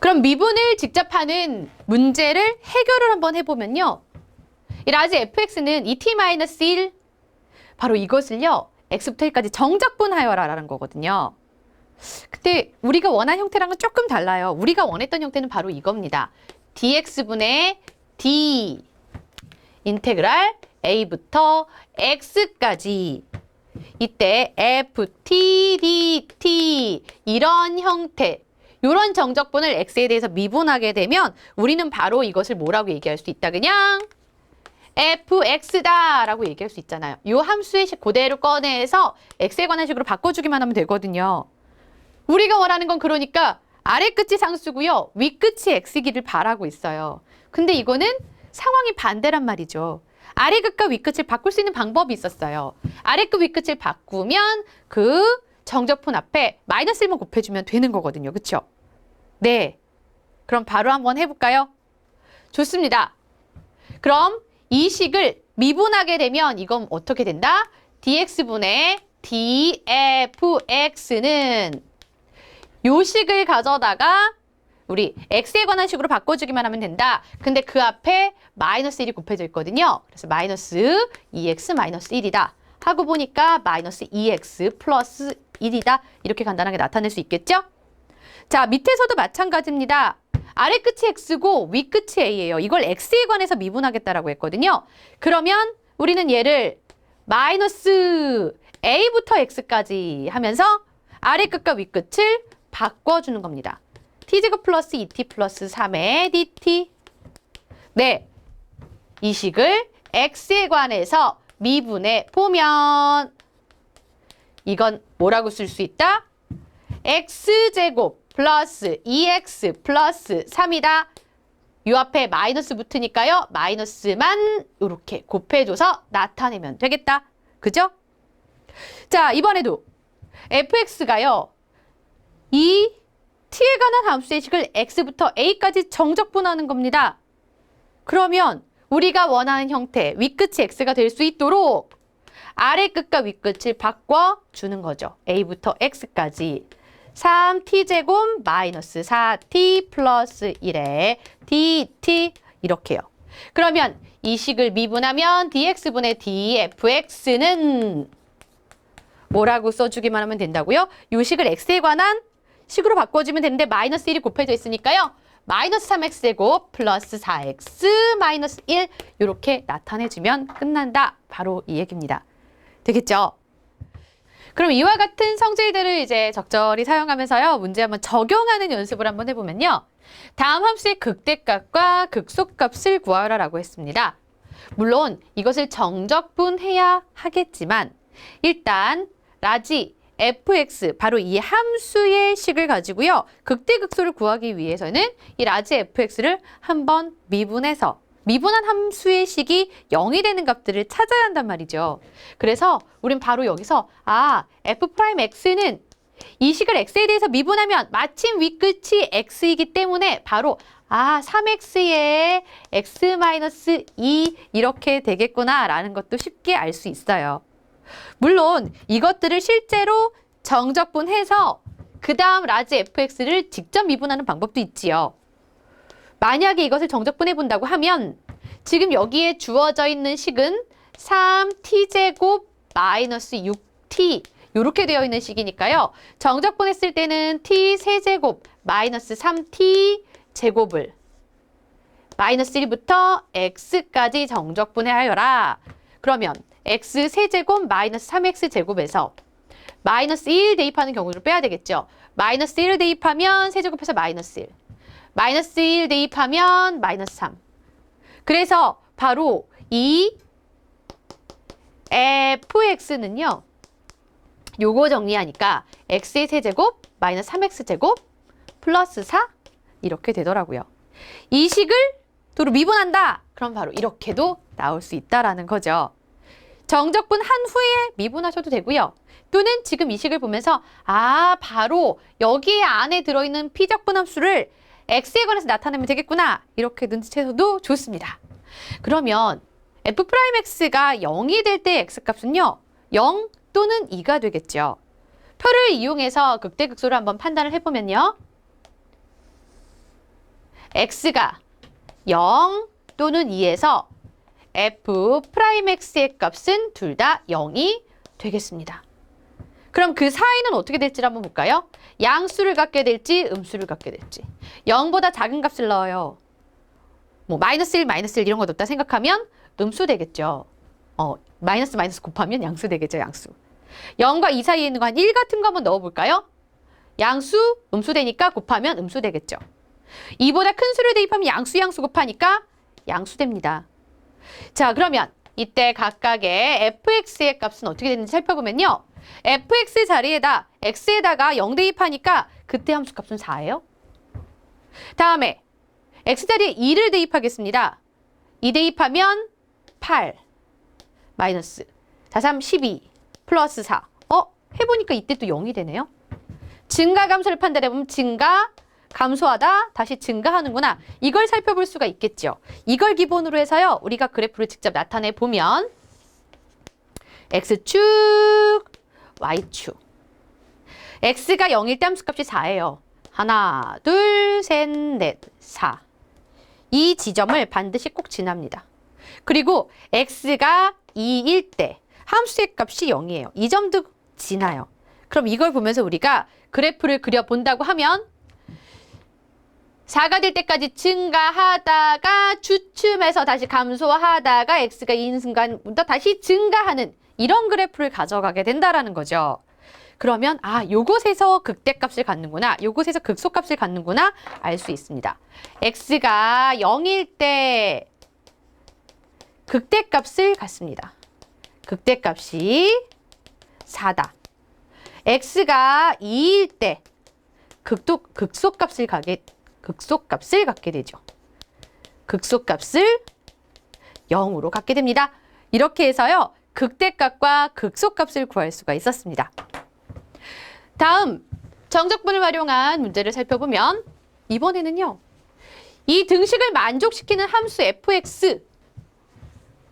그럼 미분을 직접 하는 문제를 해결을 한번 해보면요. 이 라지 fx는 2t-1 바로 이것을요. x부터 1까지 정적분하여라 라는 거거든요. 근데 우리가 원한 형태랑은 조금 달라요. 우리가 원했던 형태는 바로 이겁니다. dx분의 d 인테그랄 a부터 x까지 이때 ft dt 이런 형태 이런 정적분을 x에 대해서 미분하게 되면 우리는 바로 이것을 뭐라고 얘기할 수 있다. 그냥 fx다 라고 얘기할 수 있잖아요. 이 함수의 식 그대로 꺼내서 x에 관한 식으로 바꿔주기만 하면 되거든요. 우리가 원하는 건 그러니까 아래 끝이 상수고요. 위 끝이 x이기를 바라고 있어요. 근데 이거는 상황이 반대란 말이죠. 아래 끝과 위 끝을 바꿀 수 있는 방법이 있었어요. 아래 끝, 위 끝을 바꾸면 그 정적분 앞에 마이너스 1만 곱해주면 되는 거거든요. 그쵸? 네. 그럼 바로 한번 해볼까요? 좋습니다. 그럼 이 식을 미분하게 되면 이건 어떻게 된다? dx분의 dfx는 요 식을 가져다가 우리 x에 관한 식으로 바꿔주기만 하면 된다. 근데 그 앞에 마이너스 1이 곱해져 있거든요. 그래서 마이너스 2x 마이너스 1이다. 하고 보니까 마이너스 2x 플러스 1이다. 이렇게 간단하게 나타낼 수 있겠죠? 자, 밑에서도 마찬가지입니다. 아래 끝이 x고 위 끝이 a예요. 이걸 x에 관해서 미분하겠다라고 했거든요. 그러면 우리는 얘를 마이너스 a부터 x까지 하면서 아래 끝과 위 끝을 바꿔주는 겁니다. t제곱 플러스 2t 플러스 3의 dt. 네, 이 식을 x에 관해서 미분해 보면 이건 뭐라고 쓸 수 있다? x제곱 플러스 2x 플러스 3이다. 요 앞에 마이너스 붙으니까요. 마이너스만 이렇게 곱해줘서 나타내면 되겠다. 그죠? 자, 이번에도 fx가요. 이 t에 관한 함수의 식을 x부터 a까지 정적분하는 겁니다. 그러면 우리가 원하는 형태, 윗끝이 x가 될 수 있도록 아래 끝과 윗끝을 바꿔주는 거죠. a부터 x까지. 3t제곱 마이너스 4t 플러스 1에 dt 이렇게요. 그러면 이 식을 미분하면 dx분의 dfx는 뭐라고 써주기만 하면 된다고요? 이 식을 x에 관한 식으로 바꿔주면 되는데 마이너스 1이 곱해져 있으니까요. 마이너스 3x제곱 플러스 4x 마이너스 1 이렇게 나타내주면 끝난다. 바로 이 얘기입니다. 되겠죠? 그럼 이와 같은 성질들을 이제 적절히 사용하면서요. 문제 한번 적용하는 연습을 한번 해보면요. 다음 함수의 극대값과 극소값을 구하라 라고 했습니다. 물론 이것을 정적분해야 하겠지만 일단 라지 fx 바로 이 함수의 식을 가지고요. 극대극소를 구하기 위해서는 이 라지 fx를 한번 미분해서 미분한 함수의 식이 0이 되는 값들을 찾아야 한단 말이죠. 그래서 우린 바로 여기서 f'x는 이 식을 x에 대해서 미분하면 마침 윗끝이 x이기 때문에 바로 3x에 x-2 이렇게 되겠구나 라는 것도 쉽게 알 수 있어요. 물론 이것들을 실제로 정적분해서 그 다음 라지 fx를 직접 미분하는 방법도 있지요. 만약에 이것을 정적분해 본다고 하면 지금 여기에 주어져 있는 식은 3t제곱 마이너스 6t 이렇게 되어 있는 식이니까요. 정적분했을 때는 t 세제곱 마이너스 3t 제곱을 마이너스 1부터 x까지 정적분해 하여라. 그러면 x 세제곱 마이너스 3x 제곱에서 마이너스 1 대입하는 경우를 빼야 되겠죠. 마이너스 1을 대입하면 세제곱해서 마이너스 1. 마이너스 1 대입하면 마이너스 3. 그래서 바로 이 fx는요. 요거 정리하니까 x의 세제곱 마이너스 3x 제곱 플러스 4 이렇게 되더라고요. 이 식을 도로 미분한다. 그럼 바로 이렇게도 나올 수 있다라는 거죠. 정적분 한 후에 미분하셔도 되고요. 또는 지금 이 식을 보면서 바로 여기 안에 들어있는 피적분 함수를 x에 관해서 나타내면 되겠구나. 이렇게 눈치채셔도 좋습니다. 그러면 f'x가 0이 될 때 x값은요. 0 또는 2가 되겠죠. 표를 이용해서 극대극소를 한번 판단을 해보면요. x가 0 또는 2에서 f'x의 값은 둘 다 0이 되겠습니다. 그럼 그 사이는 어떻게 될지를 한번 볼까요? 양수를 갖게 될지 음수를 갖게 될지. 0보다 작은 값을 넣어요. 뭐 마이너스 1, 마이너스 1 이런 거 넣었다 생각하면 음수 되겠죠. 마이너스 마이너스 곱하면 양수 되겠죠, 양수. 0과 2 사이에 있는 거 한 1 같은 거 한번 넣어볼까요? 양수, 음수 되니까 곱하면 음수 되겠죠. 2보다 큰 수를 대입하면 양수, 양수 곱하니까 양수 됩니다. 자, 그러면 이때 각각의 fx의 값은 어떻게 되는지 살펴보면요. fx 자리에다 x에다가 0 대입하니까 그때 함수 값은 4예요. 다음에 x 자리에 2를 대입하겠습니다. 2 대입하면 8 마이너스 4, 3, 12 플러스 4. 해보니까 이때 또 0이 되네요. 증가 감소를 판단해보면 증가, 감소하다, 다시 증가하는구나. 이걸 살펴볼 수가 있겠죠. 이걸 기본으로 해서요. 우리가 그래프를 직접 나타내 보면 x축, y축. x가 0일 때 함수값이 4예요. 하나, 둘, 셋, 넷, 4. 이 지점을 반드시 꼭 지납니다. 그리고 x가 2일 때 함수의 값이 0이에요. 이 점도 지나요. 그럼 이걸 보면서 우리가 그래프를 그려본다고 하면 4가 될 때까지 증가하다가 주춤해서 다시 감소하다가 x가 2인 순간부터 다시 증가하는 이런 그래프를 가져가게 된다라는 거죠. 그러면 요곳에서 극대값을 갖는구나, 요곳에서 극소값을 갖는구나 알 수 있습니다. x가 0일 때 극대값을 갖습니다. 극대값이 4다. x가 2일 때 극소값을 갖게 되죠. 극소값을 0으로 갖게 됩니다. 이렇게 해서요. 극대값과 극소값을 구할 수가 있었습니다. 다음 정적분을 활용한 문제를 살펴보면 이번에는요. 이 등식을 만족시키는 함수 fx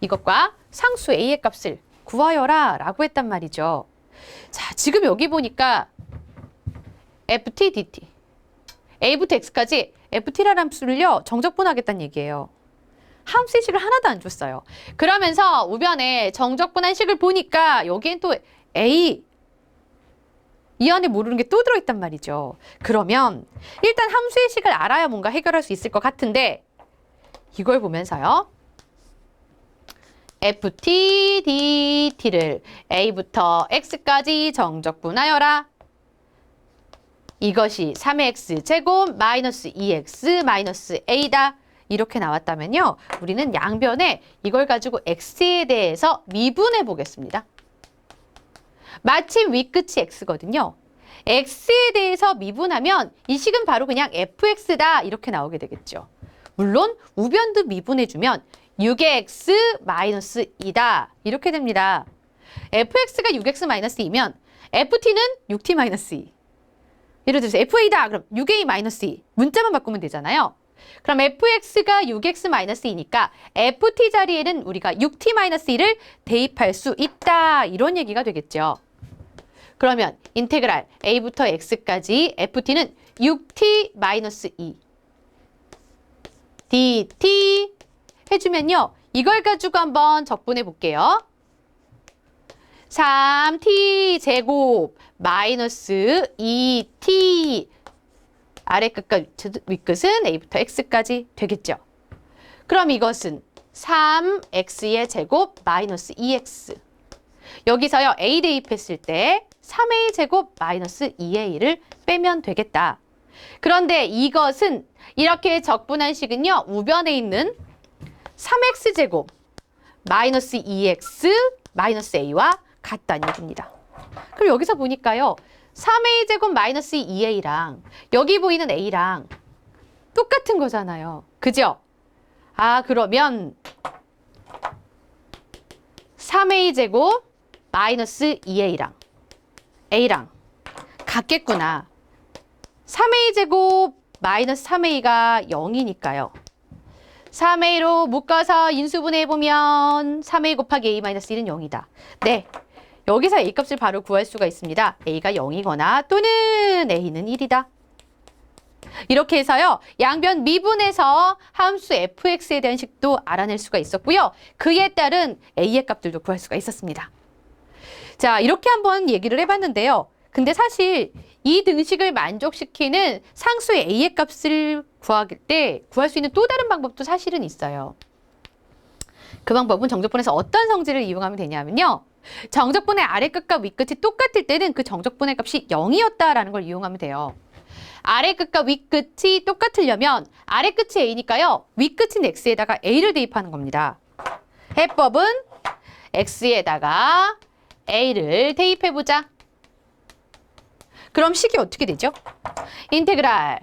이것과 상수 a의 값을 구하여라 라고 했단 말이죠. 자, 지금 여기 보니까 ft, dt a부터 x까지 ft라는 함수를요. 정적분하겠다는 얘기예요. 함수의 식을 하나도 안 줬어요. 그러면서 우변에 정적분한 식을 보니까 여기엔 또 a 이 안에 모르는 게 또 들어있단 말이죠. 그러면 일단 함수의 식을 알아야 뭔가 해결할 수 있을 것 같은데 이걸 보면서요. ft, dt를 a부터 x까지 정적분하여라. 이것이 3x 제곱 마이너스 2x 마이너스 a다. 이렇게 나왔다면요. 우리는 양변에 이걸 가지고 x에 대해서 미분해 보겠습니다. 마침 윗끝이 x거든요. x에 대해서 미분하면 이 식은 바로 그냥 fx다 이렇게 나오게 되겠죠. 물론 우변도 미분해주면 6의 x 마이너스 2다 이렇게 됩니다. fx가 6x 마이너스 2면 ft는 6t 마이너스 2. 예를 들어서 fa다 그럼 6a 마이너스 2 문자만 바꾸면 되잖아요. 그럼 fx가 6x 마이너스 2니까 ft 자리에는 우리가 6t 마이너스 2를 대입할 수 있다 이런 얘기가 되겠죠. 그러면 인테그랄 a부터 x까지 ft는 6t 마이너스 2 dt 해주면요. 이걸 가지고 한번 적분해 볼게요. 3t 제곱 마이너스 2t 아래 끝과 윗끝은 a부터 x까지 되겠죠. 그럼 이것은 3x의 제곱 마이너스 2x 여기서요. a 대입했을 때 3a 제곱 마이너스 2a를 빼면 되겠다. 그런데 이것은 이렇게 적분한 식은요. 우변에 있는 3x 제곱 마이너스 2x 마이너스 a와 같다는 얘기입니다. 그럼 여기서 보니까요. 3a 제곱 마이너스 2a랑 여기 보이는 a랑 똑같은 거잖아요. 그죠? 그러면 3a 제곱 마이너스 2a랑 a랑 같겠구나. 3a 제곱 마이너스 3a가 0이니까요. 3a로 묶어서 인수분해해보면 3a 곱하기 a 마이너스 1은 0이다. 네, 여기서 a 값을 바로 구할 수가 있습니다. a가 0이거나 또는 a는 1이다. 이렇게 해서요. 양변 미분에서 함수 fx에 대한 식도 알아낼 수가 있었고요. 그에 따른 a의 값들도 구할 수가 있었습니다. 자, 이렇게 한번 얘기를 해봤는데요. 근데 사실 이 등식을 만족시키는 상수의 a의 값을 구할 때 구할 수 있는 또 다른 방법도 사실은 있어요. 그 방법은 정적분에서 어떤 성질을 이용하면 되냐면요. 정적분의 아래끝과 윗끝이 똑같을 때는 그 정적분의 값이 0이었다라는 걸 이용하면 돼요. 아래끝과 윗끝이 똑같으려면 아래끝이 a니까요. 윗끝인 x에다가 a를 대입하는 겁니다. 해법은 x에다가 a를 대입해보자. 그럼 식이 어떻게 되죠? 인테그랄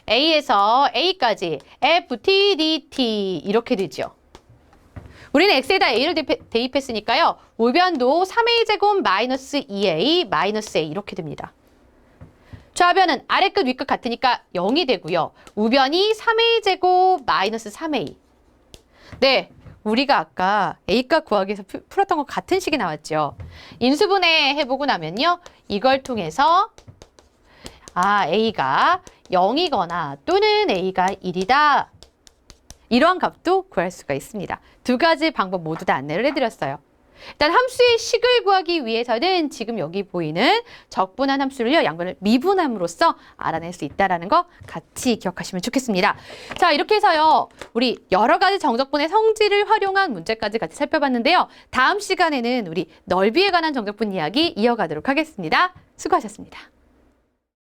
a에서 a까지 ft dt 이렇게 되죠. 우리는 x에다 a를 대입했으니까요. 우변도 3a제곱 마이너스 2a 마이너스 a 이렇게 됩니다. 좌변은 아래끝 윗끝 같으니까 0이 되고요. 우변이 3a제곱 마이너스 3a. 네, 우리가 아까 a값 구하기 위해서 풀었던 것 같은 식이 나왔죠. 인수분해 해보고 나면요. 이걸 통해서 a가 0이거나 또는 a가 1이다. 이러한 값도 구할 수가 있습니다. 두 가지 방법 모두 다 안내를 해드렸어요. 일단 함수의 식을 구하기 위해서는 지금 여기 보이는 적분한 함수를요. 양변을 미분함으로써 알아낼 수 있다는 거 같이 기억하시면 좋겠습니다. 자, 이렇게 해서요. 우리 여러 가지 정적분의 성질을 활용한 문제까지 같이 살펴봤는데요. 다음 시간에는 우리 넓이에 관한 정적분 이야기 이어가도록 하겠습니다. 수고하셨습니다.